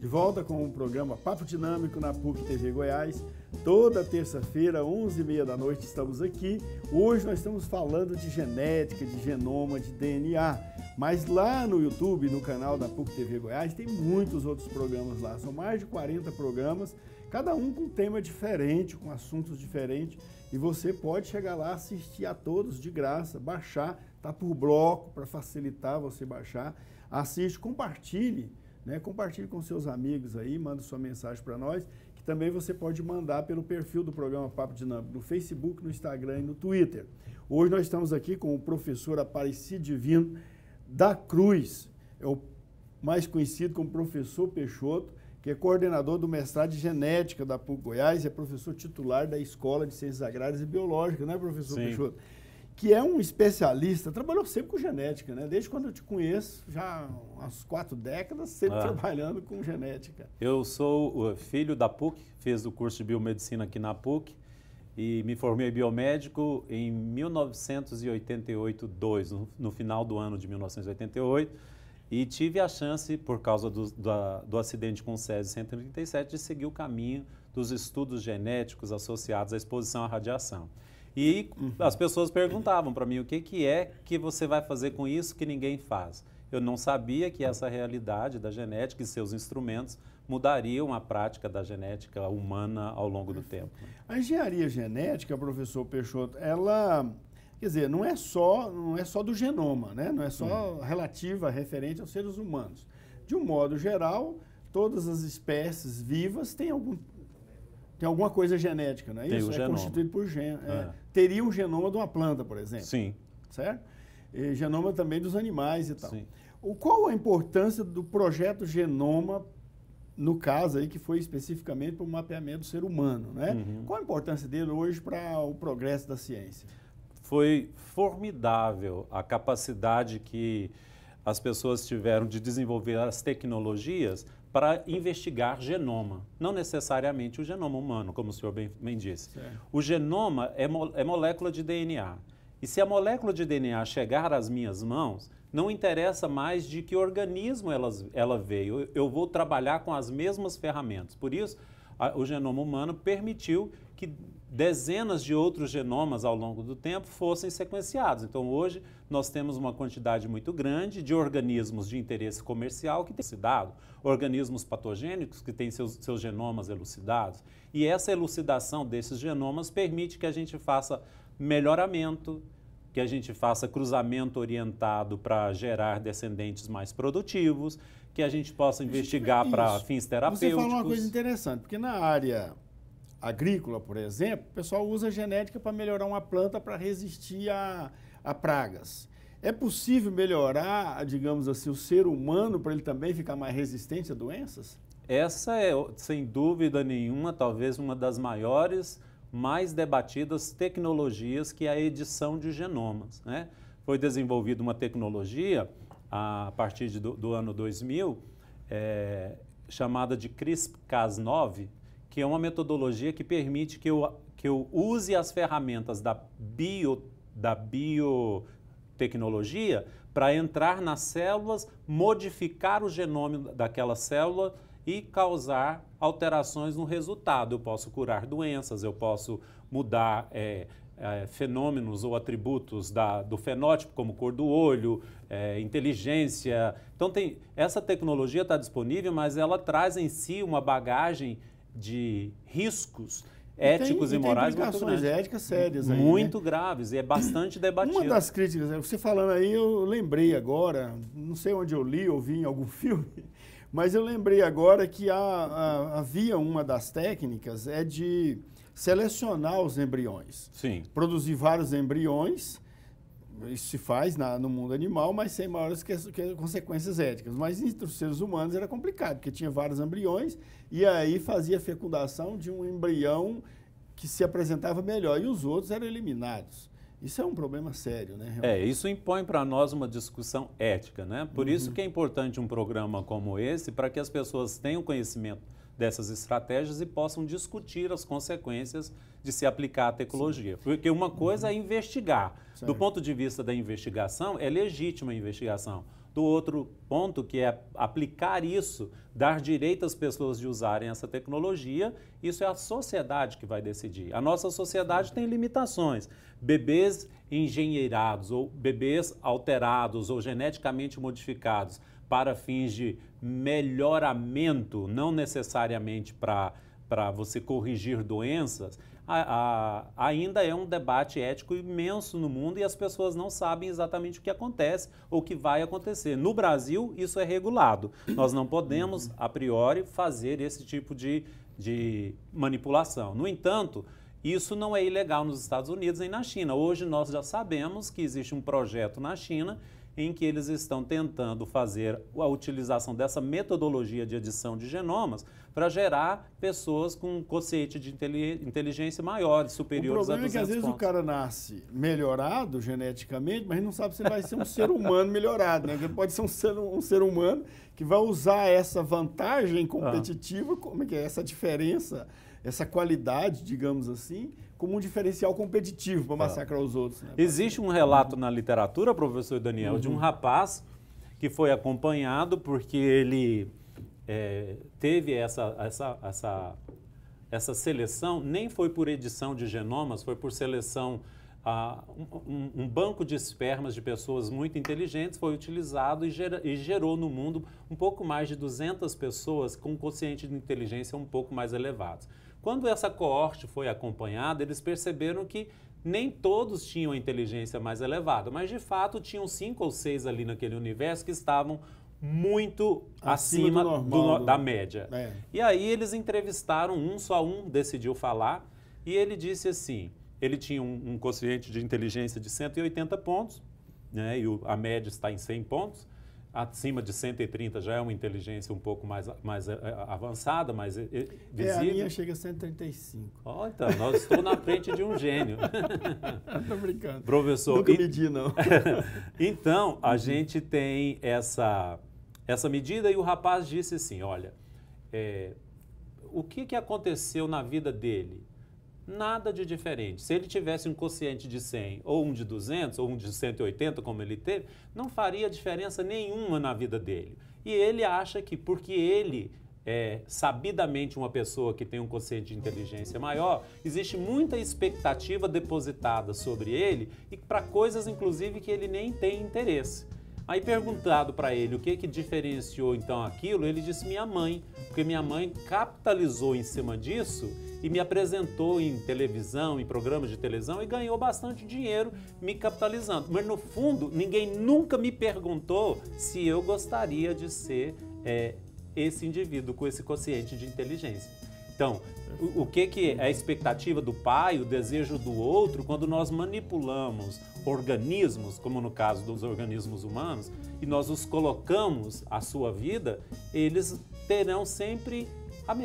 De volta com o programa Papo Dinâmico na PUC TV Goiás. Toda terça-feira, 11h30 da noite, estamos aqui. Hoje nós estamos falando de genética, de genoma, de DNA. Mas lá no YouTube, no canal da PUC TV Goiás, tem muitos outros programas lá. São mais de 40 programas, cada um com um tema diferente, com assuntos diferentes. E você pode chegar lá, assistir a todos de graça, baixar, tá por bloco para facilitar você baixar. Assiste, compartilhe. Compartilhe com seus amigos aí, manda sua mensagem para nós, que também você pode mandar pelo perfil do programa Papo Dinâmico no Facebook, no Instagram e no Twitter. Hoje nós estamos aqui com o professor Aparecido Divino da Cruz, é o mais conhecido como professor Peixoto, que é coordenador do mestrado de genética da PUC Goiás, é professor titular da Escola de Ciências Agrárias e Biológicas, né, professor Sim. Peixoto? Que é um especialista, trabalhou sempre com genética, né? Desde quando eu te conheço, já há umas 4 décadas, sempre trabalhando com genética. Eu sou o filho da PUC, fiz o curso de biomedicina aqui na PUC e me formei biomédico em 1988, no final do ano de 1988, e tive a chance, por causa do acidente com o Césio 137, de seguir o caminho dos estudos genéticos associados à exposição à radiação. E as pessoas perguntavam para mim o que é que você vai fazer com isso que ninguém faz. Eu não sabia que essa realidade da genética e seus instrumentos mudariam a prática da genética humana ao longo do tempo. A engenharia genética, professor Peixoto, ela, quer dizer, não é só do genoma, né? Não é só relativa, referente aos seres humanos. De um modo geral, todas as espécies vivas têm alguma coisa genética, não é isso? É constituído por gene. Teria um genoma de uma planta, por exemplo. Sim. Certo? E genoma também dos animais e tal. Sim. Qual a importância do projeto Genoma, no caso aí, que foi especificamente para o mapeamento do ser humano, né? Qual a importância dele hoje para o progresso da ciência? Foi formidável a capacidade que as pessoas tiveram de desenvolver as tecnologias para investigar genoma, não necessariamente o genoma humano, como o senhor bem disse. Certo. O genoma é molécula de DNA. E se a molécula de DNA chegar às minhas mãos, não interessa mais de que organismo ela veio. Eu vou trabalhar com as mesmas ferramentas. Por isso, o genoma humano permitiu que dezenas de outros genomas ao longo do tempo fossem sequenciados. Então, hoje, nós temos uma quantidade muito grande de organismos de interesse comercial que têm elucidado, organismos patogênicos que têm seus genomas elucidados. E essa elucidação desses genomas permite que a gente faça melhoramento, que a gente faça cruzamento orientado para gerar descendentes mais produtivos, que a gente possa investigar para fins terapêuticos. Você falou uma coisa interessante, porque na área agrícola, por exemplo, o pessoal usa genética para melhorar uma planta para resistir a pragas. É possível melhorar, digamos assim, o ser humano para ele também ficar mais resistente a doenças? Essa é, sem dúvida nenhuma, talvez uma das maiores, mais debatidas tecnologias, que é a edição de genomas, né? Foi desenvolvida uma tecnologia a partir do ano 2000, chamada de CRISPR-Cas9, que é uma metodologia que permite que eu use as ferramentas da biotecnologia para entrar nas células, modificar o genoma daquela célula e causar alterações no resultado. Eu posso curar doenças, eu posso mudar fenômenos ou atributos do fenótipo, como cor do olho, inteligência. Então, essa tecnologia está disponível, mas ela traz em si uma bagagem de riscos éticos e morais muito grandes. Éticas sérias aí, muito né? graves, e é bastante debatido. Uma das críticas, você falando aí, eu lembrei agora, não sei onde eu li ou vi em algum filme, mas eu lembrei agora que havia uma das técnicas de selecionar os embriões. Sim. Produzir vários embriões, isso se faz no mundo animal, mas sem maiores consequências éticas. Mas entre os seres humanos era complicado, porque tinha vários embriões e aí fazia a fecundação de um embrião que se apresentava melhor e os outros eram eliminados. Isso é um problema sério, né? Realmente. Isso impõe para nós uma discussão ética, né? Por isso que é importante um programa como esse, para que as pessoas tenham conhecimento dessas estratégias e possam discutir as consequências de se aplicar a tecnologia. Porque uma coisa é investigar. Certo. Do ponto de vista da investigação, é legítima a investigação. do outro ponto, que é aplicar isso, dar direito às pessoas de usarem essa tecnologia. Isso é a sociedade que vai decidir. A nossa sociedade tem limitações. Bebês engenheirados ou bebês alterados ou geneticamente modificados para fins de melhoramento, não necessariamente para você corrigir doenças, ainda é um debate ético imenso no mundo e as pessoas não sabem exatamente o que acontece ou o que vai acontecer. No Brasil, isso é regulado. Nós não podemos, a priori, fazer esse tipo de manipulação. No entanto, isso não é ilegal nos Estados Unidos nem na China. Hoje nós já sabemos que existe um projeto na China em que eles estão tentando fazer a utilização dessa metodologia de edição de genomas para gerar pessoas com um quociente de inteligência maior, superiores a 200 pontos. O problema é que às vezes o cara nasce melhorado geneticamente, mas não sabe se vai ser um ser humano melhorado, né? Porque pode ser um ser humano que vai usar essa vantagem competitiva, como é que é essa diferença, essa qualidade, digamos assim, como um diferencial competitivo para massacrar os outros. Né? Existe um relato na literatura, professor Daniel, de um rapaz que foi acompanhado porque ele teve essa seleção, nem foi por edição de genomas, foi por seleção, um banco de espermas de pessoas muito inteligentes foi utilizado e gerou no mundo um pouco mais de 200 pessoas com quociente de inteligência um pouco mais elevados. Quando essa coorte foi acompanhada, eles perceberam que nem todos tinham a inteligência mais elevada, mas de fato tinham 5 ou 6 ali naquele universo que estavam muito acima da média. E aí eles entrevistaram só um decidiu falar, e ele disse assim, ele tinha um quociente de inteligência de 180 pontos, né, e a média está em 100 pontos, acima de 130 já é uma inteligência um pouco mais avançada, mais visível. A minha chega a 135. Oh, então, nós estamos na frente de um gênio. Estou brincando. Professor. Nunca medi, não. Então, a gente tem essa medida e o rapaz disse assim, olha, o que aconteceu na vida dele? Nada de diferente. Se ele tivesse um quociente de 100, ou um de 200, ou um de 180, como ele teve, não faria diferença nenhuma na vida dele. E ele acha que porque ele é sabidamente uma pessoa que tem um quociente de inteligência maior, existe muita expectativa depositada sobre ele e para coisas, inclusive, que ele nem tem interesse. Aí perguntado para ele o que diferenciou então aquilo, ele disse minha mãe, porque minha mãe capitalizou em cima disso e me apresentou em televisão, em programas de televisão e ganhou bastante dinheiro me capitalizando. Mas no fundo, ninguém nunca me perguntou se eu gostaria de ser esse indivíduo com esse quociente de inteligência. Então, o que é a expectativa do pai, o desejo do outro, quando nós manipulamos organismos, como no caso dos organismos humanos, e nós os colocamos à sua vida, eles terão sempre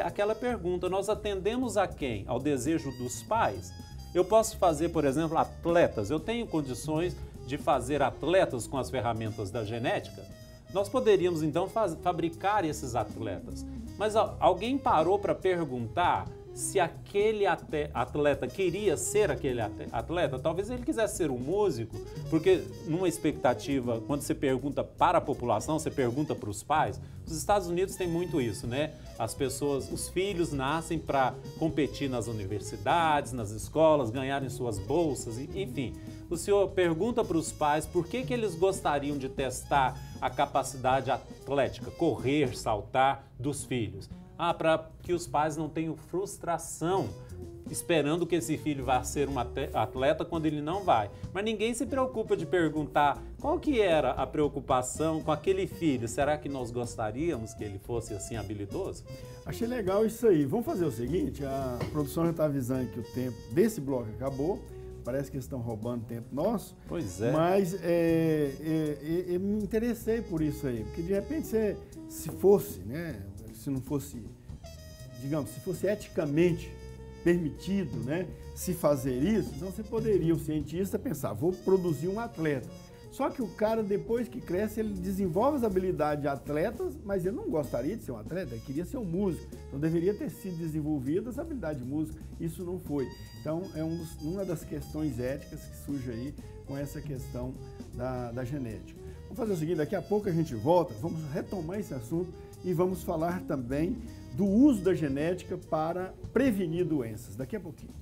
aquela pergunta, nós atendemos a quem? Ao desejo dos pais? Eu posso fazer, por exemplo, atletas, eu tenho condições de fazer atletas com as ferramentas da genética? Nós poderíamos então fabricar esses atletas, mas alguém parou para perguntar se aquele atleta queria ser aquele atleta? Talvez ele quisesse ser um músico, porque numa expectativa, quando você pergunta para a população, você pergunta para os pais, os Estados Unidos tem muito isso, né? As pessoas, os filhos nascem para competir nas universidades, nas escolas, ganharem suas bolsas, enfim. O senhor pergunta para os pais por que eles gostariam de testar a capacidade atlética, correr, saltar dos filhos. Para que os pais não tenham frustração esperando que esse filho vá ser um atleta quando ele não vai. Mas ninguém se preocupa de perguntar qual que era a preocupação com aquele filho. Será que nós gostaríamos que ele fosse assim habilidoso? Achei legal isso aí. Vamos fazer o seguinte, a produção já está avisando que o tempo desse bloco acabou. Parece que eles estão roubando tempo nosso. Pois é. Mas eu me interessei por isso aí. Porque de repente, se fosse, né? Se não fosse, digamos, se fosse eticamente permitido, né, se fazer isso, então você poderia, o cientista, pensar, vou produzir um atleta. Só que o cara, depois que cresce, ele desenvolve as habilidades de atletas, mas ele não gostaria de ser um atleta, ele queria ser um músico. Então deveria ter sido desenvolvida essa habilidade de música. Isso não foi. Então é uma das questões éticas que surge aí com essa questão da genética. Vamos fazer o seguinte, daqui a pouco a gente volta, vamos retomar esse assunto e vamos falar também do uso da genética para prevenir doenças. Daqui a pouquinho.